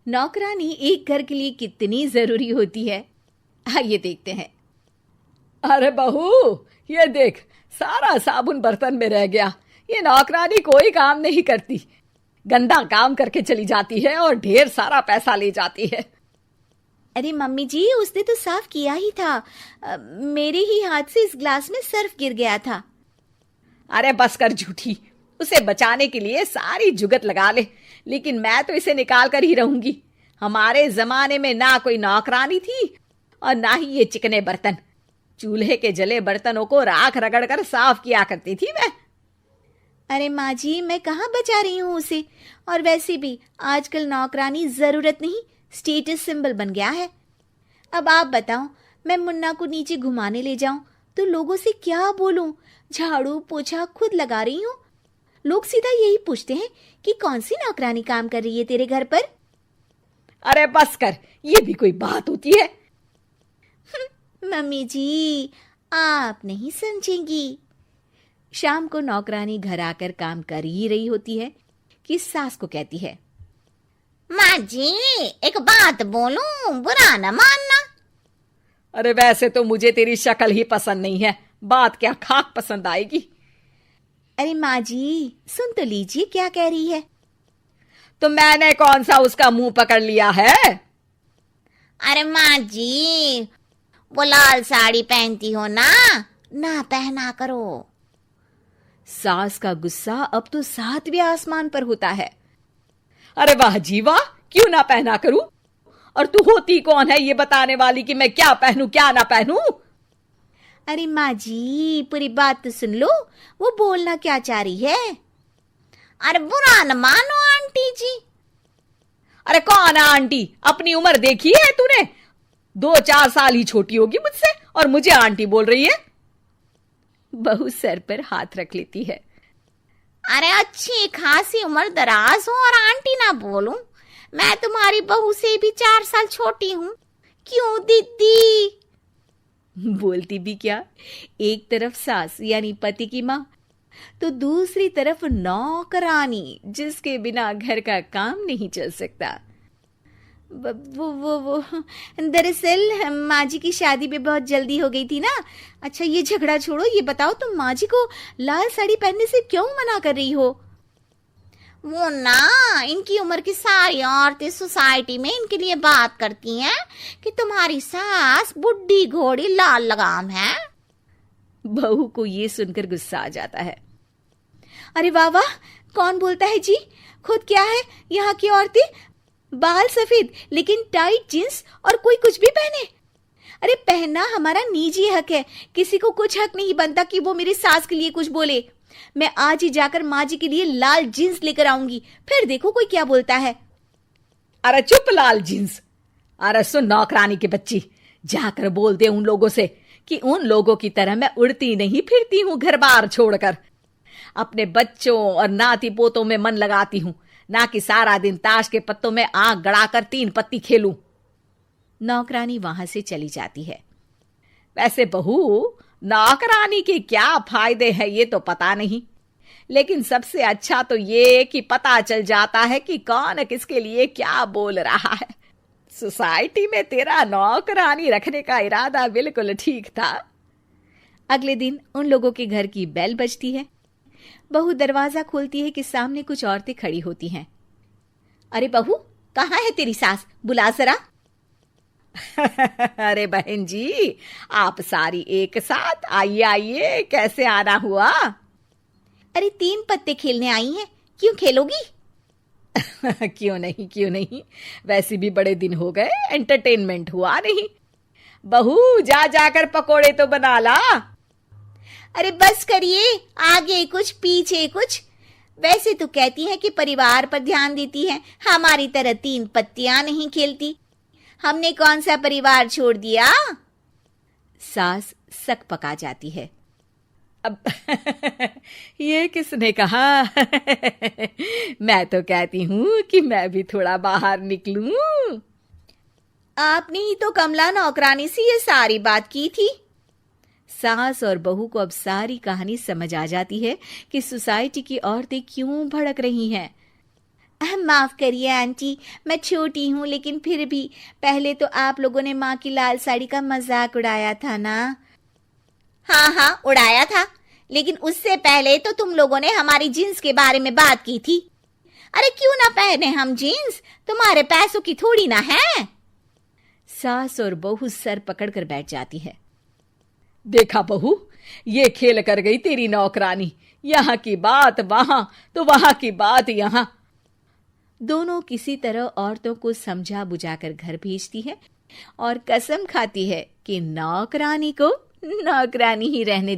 नौकरानी एक घर के लिए कितनी जरूरी होती है, आइए देखते हैं। अरे बहू, ये देख, सारा साबुन बर्तन में रह गया। ये नौकरानी कोई काम नहीं करती, गंदा काम करके चली जाती है और ढेर सारा पैसा ले जाती है। अरे मम्मी जी, उसने तो साफ किया ही था। मेरे ही हाथ से इस ग्लास में सर्फ गिर गया था। अरे बस कर झूठी, उसे बचाने के लिए सारी जुगत लगा ले, लेकिन मैं तो इसे निकाल कर ही रहूंगी। हमारे जमाने में ना कोई नौकरानी थी और ना ही ये चिकने बर्तन। चूल्हे के जले बर्तनों को राख रगड़ कर साफ किया करती थी मैं। अरे माँ जी, मैं कहाँ बचा रही हूँ उसे। और वैसे भी आजकल नौकरानी जरूरत नहीं, स्टेटस सिंबल बन गया है। अब आप बताओ, मैं मुन्ना को नीचे घुमाने ले जाऊं तो लोगों से क्या बोलूं? झाड़ू पोछा खुद लगा रही हूँ। लोग सीधा यही पूछते हैं कि कौन सी नौकरानी काम कर रही है तेरे घर पर। अरे बस कर, ये भी कोई बात होती है? मम्मी जी, आप नहीं समझेंगी। शाम को नौकरानी घर आकर काम कर ही रही होती है कि सास को कहती है, माँ जी, एक बात बोलूं, बुरा न मानना। अरे वैसे तो मुझे तेरी शक्ल ही पसंद नहीं है, बात क्या खाक पसंद आएगी। अरे माँ जी, सुन तो लीजिए क्या कह रही है। तो मैंने कौन सा उसका मुंह पकड़ लिया है? अरे माँ जी, वो लाल साड़ी पहनती हो ना, ना पहना करो। सास का गुस्सा अब तो 7वें आसमान पर होता है। अरे वाह जी वाह, क्यों ना पहना करूं? और तू होती कौन है ये बताने वाली कि मैं क्या पहनूं क्या ना पहनूं? अरे माँ जी, पूरी बात तो सुन लो, वो बोलना क्या चाह रही है। अरे बुरा न मानो आंटी जी। अरे कौन है आंटी? अपनी उम्र देखी है तूने? 2-4 साल ही छोटी होगी मुझसे और मुझे आंटी बोल रही है। बहू सर पर हाथ रख लेती है। अरे अच्छी खासी उम्र दराज हो और आंटी ना बोलूं? मैं तुम्हारी बहू से भी 4 साल छोटी हूं। क्यों दीदी? बोलती भी क्या, एक तरफ सास यानी पति की माँ, तो दूसरी तरफ नौकरानी जिसके बिना घर का काम नहीं चल सकता। वो दरअसल माँ जी की शादी पे बहुत जल्दी हो गई थी ना। अच्छा ये झगड़ा छोड़ो, ये बताओ तुम माँ जी को लाल साड़ी पहनने से क्यों मना कर रही हो? वो ना, इनकी उम्र की सारी औरतें सोसाइटी में इनके लिए बात करती हैं कि तुम्हारी सास बुढ़ी घोड़ी लाल लगाम है। बहू को ये सुनकर गुस्सा आ जाता है। अरे वाह वाह, कौन बोलता है जी? खुद क्या है यहाँ की औरतें, बाल सफेद लेकिन टाइट जींस और कोई कुछ भी पहने। अरे पहनना हमारा निजी हक है, किसी को कुछ हक नहीं बनता कि वो मेरी सास के लिए कुछ बोले। मैं आज ही जाकर माँ जी के लिए लाल जींस लेकर आऊंगी, फिर देखो कोई क्या बोलता है। अरे चुप लाल जींस। अरे सुन नौकरानी के बच्ची, जाकर बोल दे उन लोगों से कि उन लोगों की तरह मैं उड़ती नहीं फिरती हूं घर बार छोड़कर। अपने बच्चों और नाती पोतों में मन लगाती हूं, ना कि सारा दिन ताश के पत्तों में आंख गड़ाकर 3 पत्ती खेलूं। नौकरानी वहां से चली जाती है। वैसे बहू, नौकरानी के क्या फायदे हैं ये तो पता नहीं, लेकिन सबसे अच्छा तो ये कि पता चल जाता है कि कौन किसके लिए क्या बोल रहा है। सोसाइटी में तेरा नौकरानी रखने का इरादा बिल्कुल ठीक था। अगले दिन उन लोगों के घर की बेल बजती है। बहू दरवाजा खोलती है कि सामने कुछ औरतें खड़ी होती हैं। अरे बहू, कहाँ है तेरी सास? बुला जरा। अरे बहन जी, आप सारी एक साथ आइए आइए, कैसे आना हुआ? अरे 3 पत्ते खेलने आई हैं, क्यों खेलोगी? क्यों नहीं क्यों नहीं, वैसे भी बड़े दिन हो गए, एंटरटेनमेंट हुआ नहीं। बहू जा जाकर पकोड़े तो बना ला। अरे बस करिए, आगे कुछ पीछे कुछ। वैसे तो कहती है कि परिवार पर ध्यान देती है, हमारी तरह 3 पत्तियां नहीं खेलती। हमने कौन सा परिवार छोड़ दिया? सास सक पका जाती है। अब ये किसने कहा? मैं तो कहती हूं कि मैं भी थोड़ा बाहर निकलूं। आपने ही तो कमला नौकरानी से ये सारी बात की थी। सास और बहू को अब सारी कहानी समझ आ जाती है कि सोसाइटी की औरतें क्यों भड़क रही हैं। माफ करिए आंटी, मैं छोटी हूँ, लेकिन फिर भी पहले तो आप लोगों ने माँ की लाल साड़ी का मजाक उड़ाया था ना। हाँ हाँ, उड़ाया था, लेकिन उससे पहले तो तुम लोगों ने हमारी जीन्स के बारे में बात की थी। अरे क्यों ना पहने हम जीन्स, तुम्हारे पैसों की थोड़ी ना है। सास और बहू सर पकड़कर बैठ जाती है। देखा बहू, ये खेल कर गई तेरी नौकरानी, यहाँ की बात वहां तो वहां की बात यहाँ। दोनों किसी तरह औरतों को समझा बुझाकर घर भेजती है और कसम खाती है कि नौकरानी को नौकरानी ही रहने